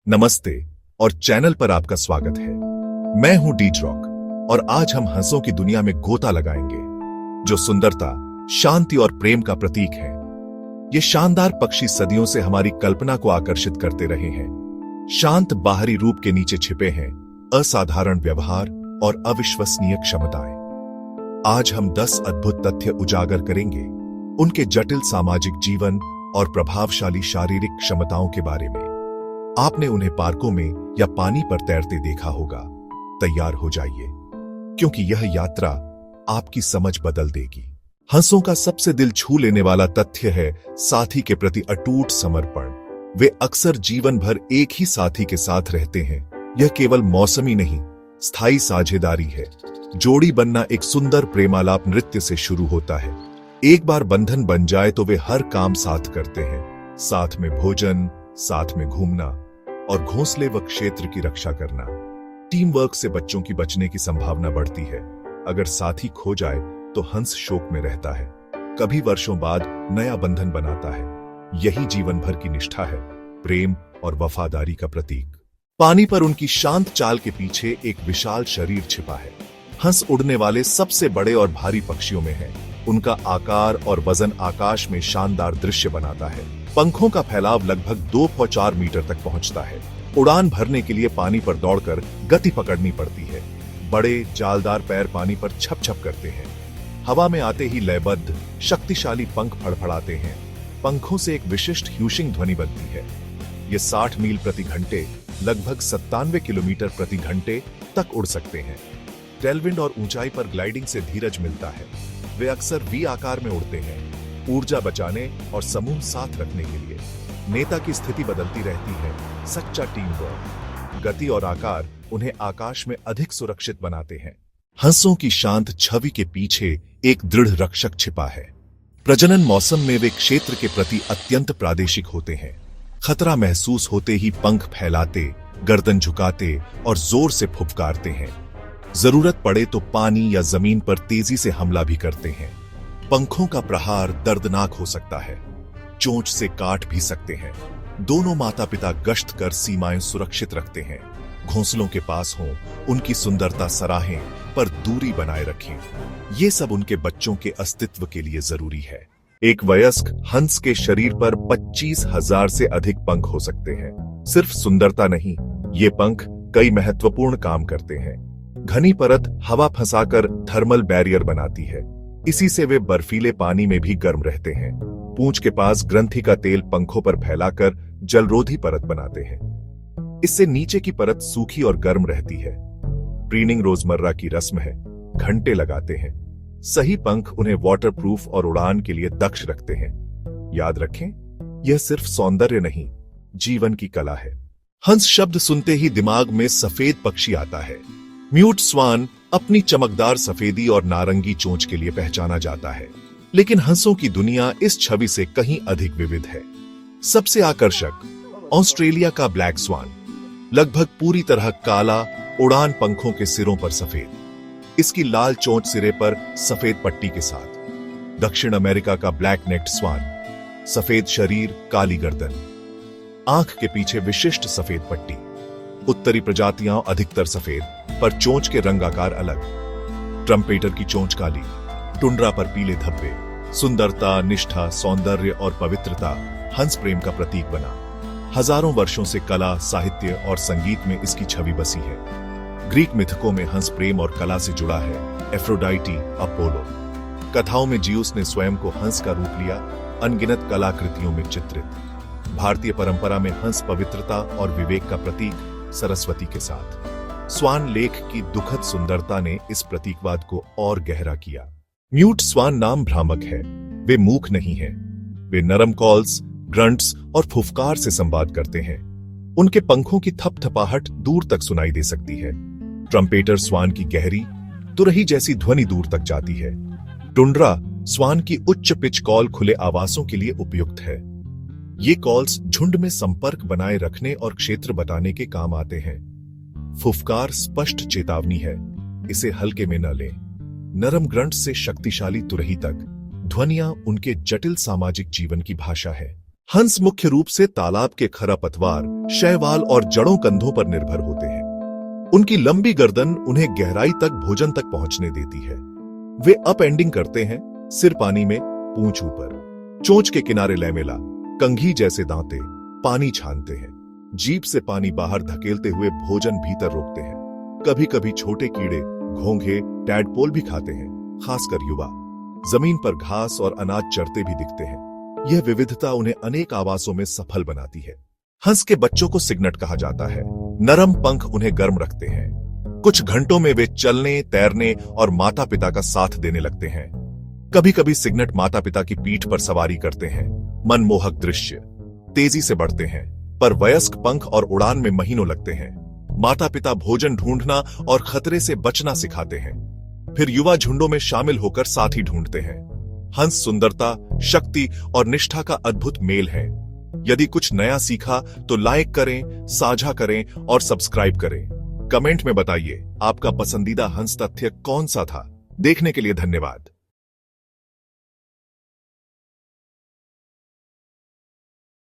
नमस्ते और चैनल पर आपका स्वागत है। मैं हूं डीज रॉक और आज हम हंसों की दुनिया में गोता लगाएंगे, जो सुंदरता, शांति और प्रेम का प्रतीक है। ये शानदार पक्षी सदियों से हमारी कल्पना को आकर्षित करते रहे हैं। शांत बाहरी रूप के नीचे छिपे हैं असाधारण व्यवहार और अविश्वसनीय क्षमताएं। आज हम 10 अद्भुत तथ्य उजागर करेंगे उनके जटिल सामाजिक जीवन और प्रभावशाली शारीरिक क्षमताओं के बारे में। आपने उन्हें पार्कों में या पानी पर तैरते देखा होगा। तैयार हो जाइए, क्योंकि यह यात्रा आपकी समझ बदल देगी। हंसों का सबसे दिल छू लेने वाला तथ्य है साथी के प्रति अटूट समर्पण। वे अक्सर जीवन भर एक ही साथी के साथ रहते हैं। यह केवल मौसमी नहीं, स्थायी साझेदारी है। जोड़ी बनना एक सुंदर प्रेमालाप नृत्य से शुरू होता है। एक बार बंधन बन जाए तो वे हर काम साथ करते हैं, साथ में भोजन, साथ में घूमना और घोंसले व क्षेत्र की रक्षा करना। टीम वर्क से बच्चों की बचने की संभावना बढ़ती है। अगर साथी खो जाए तो हंस शोक में रहता है, कभी वर्षों बाद नया बंधन बनाता है। यही जीवन भर की निष्ठा है, प्रेम और वफादारी का प्रतीक। पानी पर उनकी शांत चाल के पीछे एक विशाल शरीर छिपा है। हंस उड़ने वाले सबसे बड़े और भारी पक्षियों में है। उनका आकार और वजन आकाश में शानदार दृश्य बनाता है। पंखों का फैलाव लगभग 2.4 मीटर तक पहुंचता है। उड़ान भरने के लिए पानी पर दौड़कर गति पकड़नी पड़ती है। बड़े जालदार पैर पानी पर छप छप करते हैं। हवा में आते ही लयबद्ध शक्तिशाली पंख फड़फड़ाते हैं। पंखों से एक विशिष्ट ह्यूशिंग ध्वनि बनती है। ये 60 मील प्रति घंटे, लगभग 97 किलोमीटर प्रति घंटे तक उड़ सकते हैं। टेलविंड और ऊंचाई पर ग्लाइडिंग से धीरज मिलता है। वे अक्सर वी आकार में उड़ते हैं, ऊर्जा बचाने और समूह साथ रखने के लिए। नेता की स्थिति बदलती रहती है, सच्चा टीम वर्क। गति और आकार उन्हें आकाश में अधिक सुरक्षित बनाते हैं। हंसों की शांत छवि के पीछे एक दृढ़ रक्षक छिपा है। प्रजनन मौसम में वे क्षेत्र के प्रति अत्यंत प्रादेशिक होते हैं। खतरा महसूस होते ही पंख फैलाते, गर्दन झुकाते और जोर से फुफकारते हैं। जरूरत पड़े तो पानी या जमीन पर तेजी से हमला भी करते हैं। पंखों का प्रहार दर्दनाक हो सकता है, चोंच से काट भी सकते हैं। दोनों माता पिता गश्त कर सीमाएं सुरक्षित रखते हैं। घोंसलों के पास हों, उनकी सुंदरता सराहें, पर दूरी बनाए रखें। ये सब उनके बच्चों के अस्तित्व के लिए जरूरी है। एक वयस्क हंस के शरीर पर 25,000 से अधिक पंख हो सकते हैं। सिर्फ सुंदरता नहीं, ये पंख कई महत्वपूर्ण काम करते हैं। घनी परत हवा फंसाकर थर्मल बैरियर बनाती है। इसी से वे बर्फीले पानी में भी गर्म रहते हैं। पूंछ के पास ग्रंथि का तेल पंखों पर फैलाकर जलरोधी परत बनाते हैं। इससे नीचे की परत सूखी और गर्म रहती है। प्रीनिंग रोजमर्रा की रस्म है, घंटे लगाते हैं। सही पंख उन्हें वाटरप्रूफ और उड़ान के लिए दक्ष रखते हैं। याद रखें, यह सिर्फ सौंदर्य नहीं, जीवन की कला है। हंस शब्द सुनते ही दिमाग में सफेद पक्षी आता है। म्यूट स्वान अपनी चमकदार सफेदी और नारंगी चोंच के लिए पहचाना जाता है, लेकिन हंसों की दुनिया इस छवि से कहीं अधिक विविध है। सबसे आकर्षक ऑस्ट्रेलिया का ब्लैक स्वान, लगभग पूरी तरह काला, उड़ान पंखों के सिरों पर सफेद, इसकी लाल चोंच सिरे पर सफेद पट्टी के साथ। दक्षिण अमेरिका का ब्लैक नेक्ड स्वान, सफेद शरीर, काली गर्दन, आंख के पीछे विशिष्ट सफेद पट्टी। उत्तरी प्रजातियां अधिकतर सफेद, पर चोंच के रंग आकार अलग। ट्रम्पेटर की चोंच काली, टुंड्रा पर पीले धब्बे। सुंदरता, निष्ठा, सौंदर्य और पवित्रता हंस प्रेम का प्रतीक बना। हजारों वर्षों से कला, साहित्य और संगीत में इसकी छवि बसी है। ग्रीक मिथकों में हंस प्रेम और कला से जुड़ा है। Aphrodite, Apollo. कथाओं में जियूस ने स्वयं को हंस का रूप लिया, अनगिनत कलाकृतियों में चित्रित। भारतीय परंपरा में हंस पवित्रता और विवेक का प्रतीक, सरस्वती के साथ। स्वान लेख की दुखद सुंदरता ने इस प्रतीकवाद को और गहरा किया। म्यूट स्वान नाम भ्रामक है। वे मूक नहीं हैं। वे नरम कॉल्स, ग्रंट्स और फुफकार से संवाद करते हैं। उनके पंखों की थपथपाहट दूर तक सुनाई दे सकती है। ट्रम्पेटर स्वान की गहरी, तुरही जैसी ध्वनि दूर तक जाती है। टुंड्रा स्वान की उच्च पिच कॉल खुले आवासों के लिए उपयुक्त है। ये कॉल्स झुंड में संपर्क बनाए रखने और क्षेत्र बताने के काम आते हैं। फुफकार स्पष्ट चेतावनी है, इसे हल्के में न लें। नरम ग्रंट से शक्तिशाली तुरही तक ध्वनियां उनके जटिल सामाजिक जीवन की भाषा है। हंस मुख्य रूप से तालाब के खरपतवार, शैवाल और जड़ों कंधों पर निर्भर होते हैं। उनकी लंबी गर्दन उन्हें गहराई तक भोजन तक पहुंचने देती है। वे अप एंडिंग करते हैं, सिर पानी में, पूंछ ऊपर, चोंच के किनारे लैमेला, कंघी जैसे दांते, पानी छानते हैं। जीभ से पानी बाहर धकेलते हुए भोजन भीतर रोकते हैं। कभी कभी छोटे कीड़े, घोंघे, टैडपोल भी खाते हैं, खासकर युवा। जमीन पर घास और अनाज चरते भी दिखते हैं। यह विविधता उन्हें अनेक आवासों में सफल बनाती है। हंस के बच्चों को सिग्नट कहा जाता है। नरम पंख उन्हें गर्म रखते हैं। कुछ घंटों में वे चलने, तैरने और माता पिता का साथ देने लगते हैं। कभी कभी सिग्नट माता पिता की पीठ पर सवारी करते हैं। मनमोहक दृश्य। तेजी से बढ़ते हैं, पर वयस्क पंख और उड़ान में महीनों लगते हैं। माता पिता भोजन ढूंढना और खतरे से बचना सिखाते हैं। फिर युवा झुंडों में शामिल होकर साथी ढूंढते हैं। हंस सुंदरता, शक्ति और निष्ठा का अद्भुत मेल है। यदि कुछ नया सीखा तो लाइक करें, साझा करें और सब्सक्राइब करें। कमेंट में बताइए आपका पसंदीदा हंस तथ्य कौन सा था। देखने के लिए धन्यवाद।